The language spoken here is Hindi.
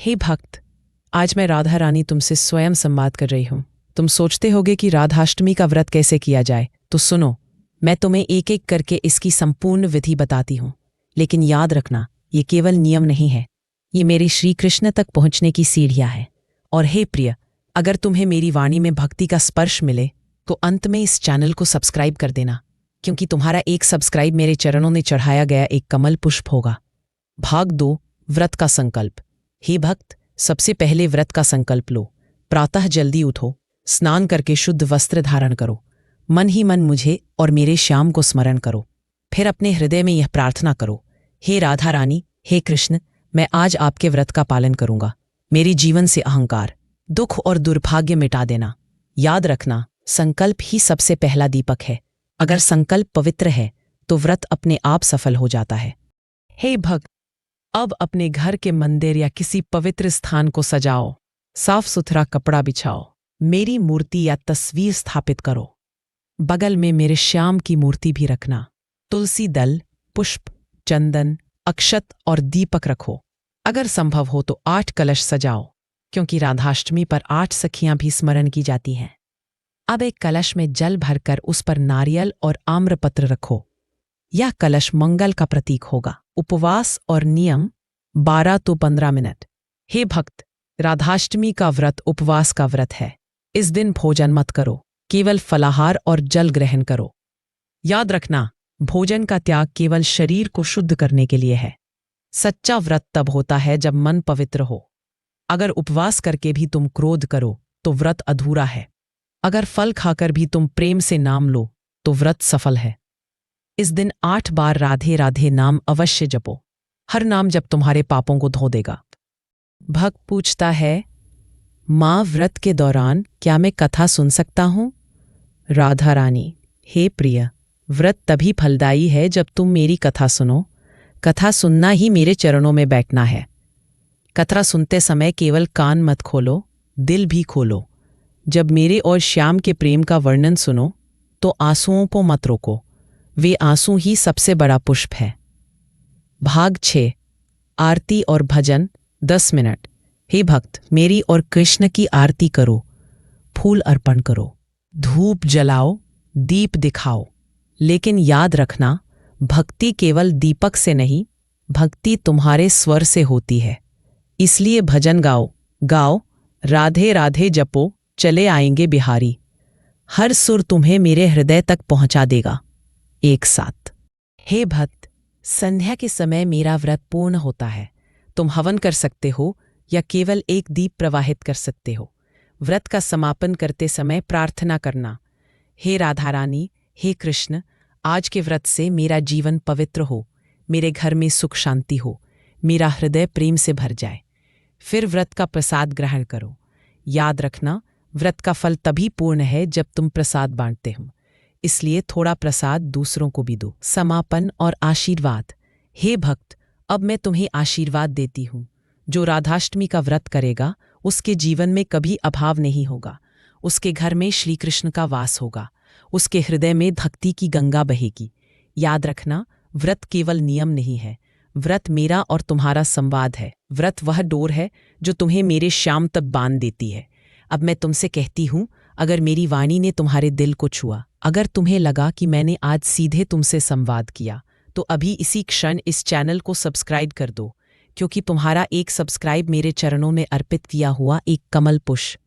हे भक्त, आज मैं राधा रानी तुमसे स्वयं संवाद कर रही हूँ। तुम सोचते होगे कि राधाष्टमी का व्रत कैसे किया जाए, तो सुनो, मैं तुम्हें एक एक करके इसकी संपूर्ण विधि बताती हूँ। लेकिन याद रखना, ये केवल नियम नहीं है, ये मेरे श्री कृष्ण तक पहुँचने की सीढ़ियाँ हैं। और हे प्रिय, अगर तुम्हें मेरी वाणी में भक्ति का स्पर्श मिले तो अंत में इस चैनल को सब्सक्राइब कर देना, क्योंकि तुम्हारा एक सब्सक्राइब मेरे चरणों में चढ़ाया गया एक कमल पुष्प होगा। भाग 2, व्रत का संकल्प। हे भक्त, सबसे पहले व्रत का संकल्प लो। प्रातः जल्दी उठो, स्नान करके शुद्ध वस्त्र धारण करो, मन ही मन मुझे और मेरे श्याम को स्मरण करो। फिर अपने हृदय में यह प्रार्थना करो, हे राधा रानी, हे कृष्ण, मैं आज आपके व्रत का पालन करूंगा। मेरे जीवन से अहंकार, दुख और दुर्भाग्य मिटा देना। याद रखना, संकल्प ही सबसे पहला दीपक है। अगर संकल्प पवित्र है तो व्रत अपने आप सफल हो जाता है। हे भक्त, अब अपने घर के मंदिर या किसी पवित्र स्थान को सजाओ, साफ सुथरा कपड़ा बिछाओ, मेरी मूर्ति या तस्वीर स्थापित करो। बगल में मेरे श्याम की मूर्ति भी रखना। तुलसी दल, पुष्प, चंदन, अक्षत और दीपक रखो। अगर संभव हो तो 8 कलश सजाओ, क्योंकि राधाष्टमी पर 8 सखियां भी स्मरण की जाती हैं। अब एक कलश में जल भरकर उस पर नारियल और आम्रपत्र रखो। यह कलश मंगल का प्रतीक होगा। उपवास और नियम 12 तो 15 मिनट। हे भक्त, राधाष्टमी का व्रत उपवास का व्रत है। इस दिन भोजन मत करो, केवल फलाहार और जल ग्रहण करो। याद रखना, भोजन का त्याग केवल शरीर को शुद्ध करने के लिए है। सच्चा व्रत तब होता है जब मन पवित्र हो। अगर उपवास करके भी तुम क्रोध करो तो व्रत अधूरा है। अगर फल खाकर भी तुम प्रेम से नाम लो तो व्रत सफल है। इस दिन 8 बार राधे राधे नाम अवश्य जपो। हर नाम जप तुम्हारे पापों को धो देगा। भक्त पूछता है, माँ, व्रत के दौरान क्या मैं कथा सुन सकता हूँ? राधा रानी, हे प्रिय, व्रत तभी फलदायी है जब तुम मेरी कथा सुनो। कथा सुनना ही मेरे चरणों में बैठना है। कथा सुनते समय केवल कान मत खोलो, दिल भी खोलो। जब मेरे और श्याम के प्रेम का वर्णन सुनो तो आंसुओं को मत रोको, वे आंसू ही सबसे बड़ा पुष्प है। भाग 6, आरती और भजन 10 मिनट। हे भक्त, मेरी और कृष्ण की आरती करो, फूल अर्पण करो, धूप जलाओ, दीप दिखाओ। लेकिन याद रखना, भक्ति केवल दीपक से नहीं, भक्ति तुम्हारे स्वर से होती है। इसलिए भजन गाओ, गाओ, राधे राधे जपो, चले आएंगे बिहारी। हर सुर तुम्हें मेरे हृदय तक पहुंचा देगा। एक साथ। हे भक्त, संध्या के समय मेरा व्रत पूर्ण होता है। तुम हवन कर सकते हो या केवल एक दीप प्रवाहित कर सकते हो। व्रत का समापन करते समय प्रार्थना करना, हे राधा रानी, हे कृष्ण, आज के व्रत से मेरा जीवन पवित्र हो, मेरे घर में सुख शांति हो, मेरा हृदय प्रेम से भर जाए। फिर व्रत का प्रसाद ग्रहण करो। याद रखना, व्रत का फल तभी पूर्ण है जब तुम प्रसाद बांटते हो, इसलिए थोड़ा प्रसाद दूसरों को भी दो। समापन और आशीर्वाद। हे भक्त, अब मैं तुम्हें आशीर्वाद देती हूँ। जो राधाष्टमी का व्रत करेगा उसके जीवन में कभी अभाव नहीं होगा। उसके घर में श्री कृष्ण का वास होगा। उसके हृदय में भक्ति की गंगा बहेगी। याद रखना, व्रत केवल नियम नहीं है, व्रत मेरा और तुम्हारा संवाद है। व्रत वह डोर है जो तुम्हें मेरे श्याम तक बांध देती है। अब मैं तुमसे कहती हूँ, अगर मेरी वाणी ने तुम्हारे दिल को छुआ, अगर तुम्हें लगा कि मैंने आज सीधे तुमसे संवाद किया, तो अभी इसी क्षण इस चैनल को सब्सक्राइब कर दो, क्योंकि तुम्हारा एक सब्सक्राइब मेरे चरणों में अर्पित किया हुआ एक कमल पुष्प